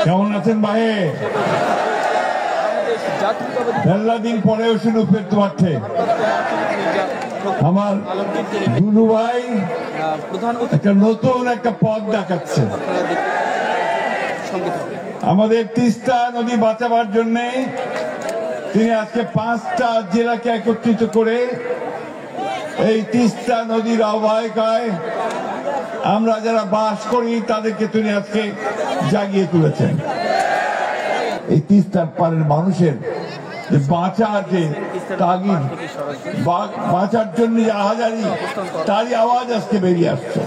কেমন আছেন ভাই? মেলা দিন পরেও শুধু ফেরতে পারছে আমার দুলু ভাই একটা নতুন একটা পথ দেখাচ্ছে। আমাদের তিস্তা নদী বাঁচাবার জন্য তিনি আজকে 5টা জেলাকে একত্রিত করে এই তিস্তা নদীর অববাহিকায় আমরা যারা বাস করি তাদেরকে তিনি আজকে জাগিয়ে তুলেছেন। এই তিস্তার পারের মানুষের যে বাঁচার যে তাগিদ, বাঁচার জন্য যে আহাজারি, তারই আওয়াজ আজকে বেরিয়ে আসছে।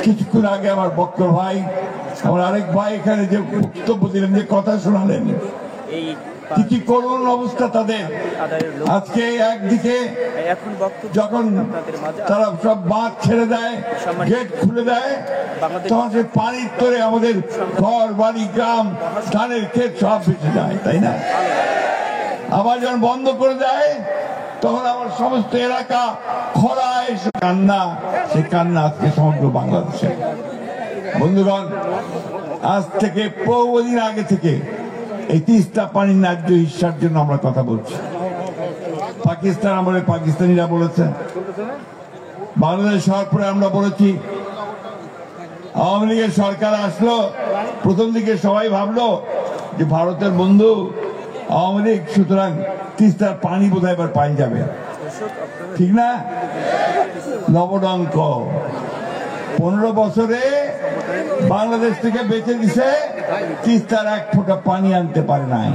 কিছুক্ষণ আগে আমার বক্কর ভাই, আমার আরেক ভাই এখানে যে বক্তব্য দিলেন, যে কথা শোনালেন, কি করুণ অবস্থা তাদের। আজকে একদিকে যখন তারা সব বাঁধ ছেড়ে দেয়, গেট খুলে দেয়, তখন সে পানির তরে আমাদের ঘর বাড়ি গ্রাম ধানের ক্ষেত সব ভেসে যায়, তাই না? আবার যখন বন্ধ করে দেয় তখন আমার সমস্ত এলাকা খরায় কান্না, সে কান্না আজকে সমগ্র বাংলাদেশে। বন্ধুগণ, আজ থেকে বহুদিন আগে থেকে এই তিস্তা পানির ন্যায্য হিস্যার জন্য আমরা কথা বলছি। পাকিস্তান আমলে পাকিস্তানিরা বলেছে, বাংলাদেশ সরকারে আমরা বলেছি। আওয়ামী লীগের সরকার আসলো, প্রথম দিকে সবাই ভাবলো যে ভারতের বন্ধু আওয়ামী লীগ, সুতরাং তিস্তার পানি বোধহয় এবার পাই যাবে, ঠিক না? নবডঙ্ক 15 বছরে বাংলাদেশ থেকে বেঁচে দিছে, তিস্তার 1 ফোঁটা পানি আনতে পারে নাই।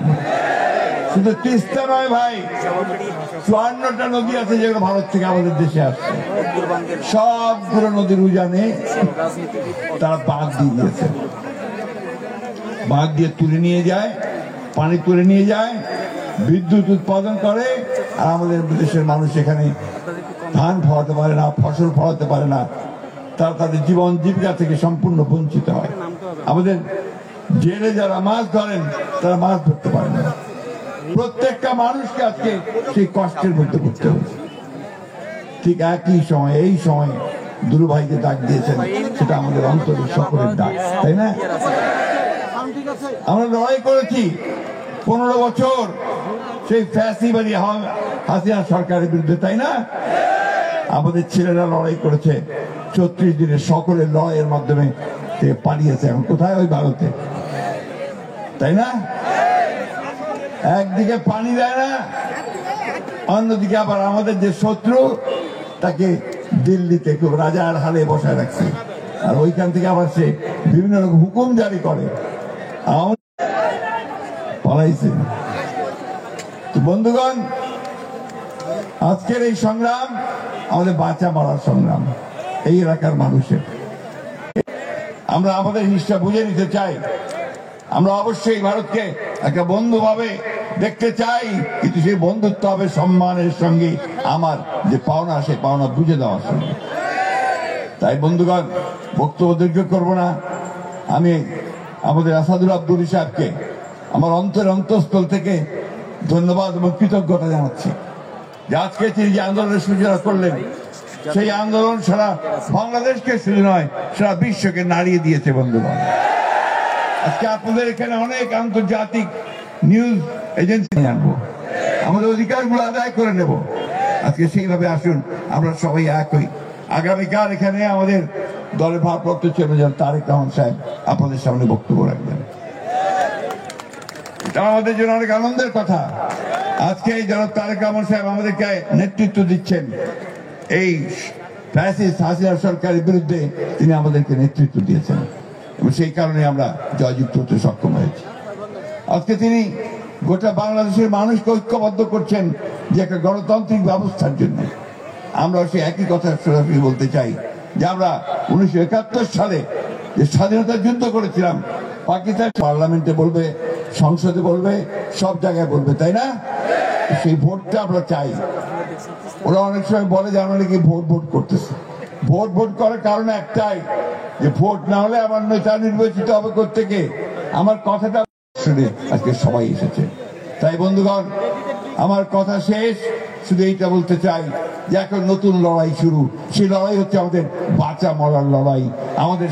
শুধু তিস্তা নয় ভাই, 54টা নদী আছে যেগুলো ভারত থেকে আমাদের দেশে আসছে। সবগুলো নদীর উজানে তারা বাঁধ দিয়ে দিয়েছে, বাঁধ দিয়ে তুলে নিয়ে যায়, পানি তুলে নিয়ে যায়, বিদ্যুৎ উৎপাদন করে। আর আমাদের দেশের মানুষ এখানে ধান ফলাতে পারে না, ফসল ফলাতে পারে না, তারা তাদের জীবন জীবিকা থেকে সম্পূর্ণ বঞ্চিত হয়। আমাদের জেলে যারা মাছ ধরেন তারা মাছ ধরতে পারে না। প্রত্যেকটা মানুষকে আজকে সেই কষ্টের মধ্যে করতে হচ্ছে। ঠিক একই সময়, এই সময় দুলু ভাইকে ডাক দিয়েছেন, সেটা আমাদের অন্তরের সকলের ডাক, তাই না? আমরা লড়াই করেছি 15 বছর সেই ফ্যাসিবাদী হাসিনা সরকারের বিরুদ্ধে, তাই না? আমাদের ছেলেরা লড়াই করেছে 34 দিনের সকলের লড়াইয়ের মাধ্যমে পালিয়েছে। এখন কোথায়? ওই ভারতে, তাই না? একদিকে পানি দেয় না, অন্যদিকে আবার আমাদের যে শত্রু তাকে দিল্লিতে খুব রাজার হালে বসায় রাখছে, আর ওইখান থেকে আবার সে বিভিন্ন রকম হুকুম জারি করে পালাইছে। বন্ধুগণ, আজকের এই সংগ্রাম আমাদের বাঁচা মরার সংগ্রাম এই এলাকার মানুষের। আমরা আমাদের হিসাব বুঝে নিতে চাই। আমরা অবশ্যই ভারতকে একটা বন্ধু ভাবে দেখতে চাই, কিন্তু সেই বন্ধুত্ব হবে সম্মানের সঙ্গে, আমার যে পাওনা সে পাওনা বুঝে দেওয়ার সঙ্গে। তাই বন্ধুগণ, বক্তব্য দীর্ঘ করব না। আমি আমাদের আসাদুল আব্দুল সাহেবকে আমার অন্তঃস্থল থেকে ধন্যবাদ এবং কৃতজ্ঞতা জানাচ্ছি যে আজকে তিনি যে আন্দোলনের সূচনা করলেন, সেই আন্দোলন সারা বাংলাদেশকে শুধু নয়, সারা বিশ্বকে নাড়িয়ে দিয়েছে। বন্ধুগণ, আজকে আপনাদের এখানে অনেক আন্তর্জাতিক নিউজ এজেন্সি আনবো, আমাদের অধিকারগুলো আদায় করে নেব। আজকে সেইভাবে আসুন, আমরা সবাই এক হই। আগামীকাল এখানে আমাদের দলের ভারপ্রাপ্ত চেয়ারম্যান তারেক রহমান সাহেব আপনাদের সামনে বক্তব্য রাখবেন। এটা আমাদের জন্য অনেক আনন্দের কথা। আজকে এই জনাব তারেক রহমান সাহেব আমাদেরকে নেতৃত্ব দিচ্ছেন। এই ফ্যাসিস্ট হাসিনা সরকারের বিরুদ্ধে তিনি আমাদেরকে নেতৃত্ব দিয়েছেন এবং সেই কারণে আমরা জয়যুক্ত হতে সক্ষম হয়েছি। আজকে তিনি গোটা বাংলাদেশের মানুষকে ঐক্যবদ্ধ করছেন যে একটা গণতান্ত্রিক ব্যবস্থার জন্য। আমরা সেই একই কথা সরাসরি বলতে চাই যে আমরা 1971 সালে যে স্বাধীনতার যুদ্ধ করেছিলাম, পাকিস্তান পার্লামেন্টে বলবে, সংসদে বলবে, সব জায়গায় বলবে, তাই না? সেই ভোটটা আমরা চাই। ওরা অনেক সময় বলে যে আমরা নাকি ভোট করতেছে। ভোট করার কারণ একটাই, যে ভোট না হলে আমার নেতা নির্বাচিত হবে কোত্থেকে। আমার কথাটা শুনে আজকে সবাই এসেছে। তাই বন্ধুগণ, আমার কথা শেষ, শুধু এইটা বলতে চাই যে এখন নতুন লড়াই শুরু। সেই লড়াই হচ্ছে আমাদের বাঁচা মরার লড়াই, আমাদের